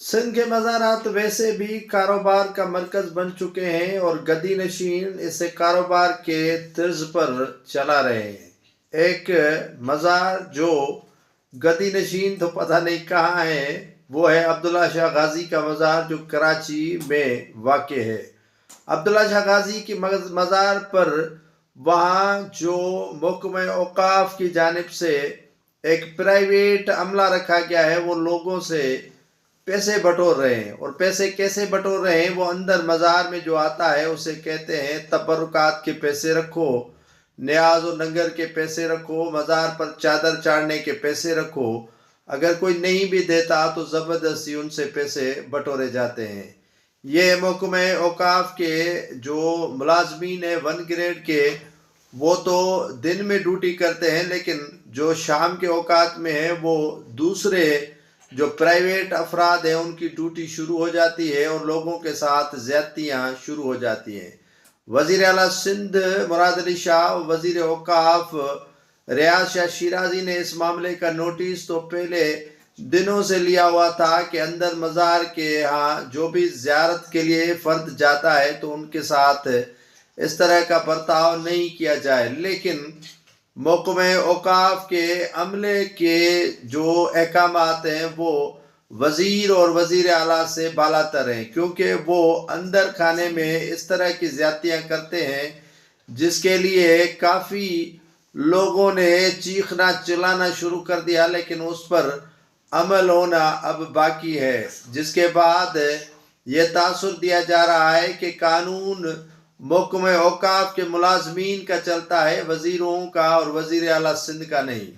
سندھ کے مزارات ویسے بھی کاروبار کا مرکز بن چکے ہیں اور گدی نشین اسے کاروبار کے طرز پر چلا رہے ہیں۔ ایک مزار جو گدی نشین تو پتہ نہیں کہاں ہے، وہ ہے عبداللہ شاہ غازی کا مزار جو کراچی میں واقع ہے۔ عبداللہ شاہ غازی کی مزار پر وہاں جو محکمہ اوقاف کی جانب سے ایک پرائیویٹ عملہ رکھا گیا ہے، وہ لوگوں سے پیسے بٹور رہے ہیں، اور پیسے کیسے بٹور رہے ہیں؟ وہ اندر مزار میں جو آتا ہے اسے کہتے ہیں تبرکات کے پیسے رکھو، نیاز و ننگر کے پیسے رکھو، مزار پر چادر چاڑنے کے پیسے رکھو۔ اگر کوئی نہیں بھی دیتا تو زبردستی ان سے پیسے بٹورے جاتے ہیں۔ یہ محکمہ اوقاف کے جو ملازمین ہیں 1 گریڈ کے، وہ تو دن میں ڈیوٹی کرتے ہیں، لیکن جو شام کے اوقات میں ہیں وہ دوسرے جو پرائیویٹ افراد ہیں ان کی ڈیوٹی شروع ہو جاتی ہے اور لوگوں کے ساتھ زیادتیاں شروع ہو جاتی ہیں۔ وزیر اعلیٰ سندھ مراد علی شاہ، وزیر اوقاف ریاض شاہ شیرازی نے اس معاملے کا نوٹس تو پہلے دنوں سے لیا ہوا تھا کہ اندر مزار کے ہاں جو بھی زیارت کے لیے فرد جاتا ہے تو ان کے ساتھ اس طرح کا برتاؤ نہیں کیا جائے، لیکن محکمہ اوقاف کے عملے کے جو احکامات ہیں وہ وزیر اور وزیر اعلیٰ سے بالا تر ہیں، کیونکہ وہ اندر کھانے میں اس طرح کی زیادتیاں کرتے ہیں جس کے لیے کافی لوگوں نے چیخنا چلانا شروع کر دیا، لیکن اس پر عمل ہونا اب باقی ہے، جس کے بعد یہ تاثر دیا جا رہا ہے کہ قانون محکمہ اوقاف کے ملازمین کا چلتا ہے، وزیروں کا اور وزیر اعلیٰ سندھ کا نہیں۔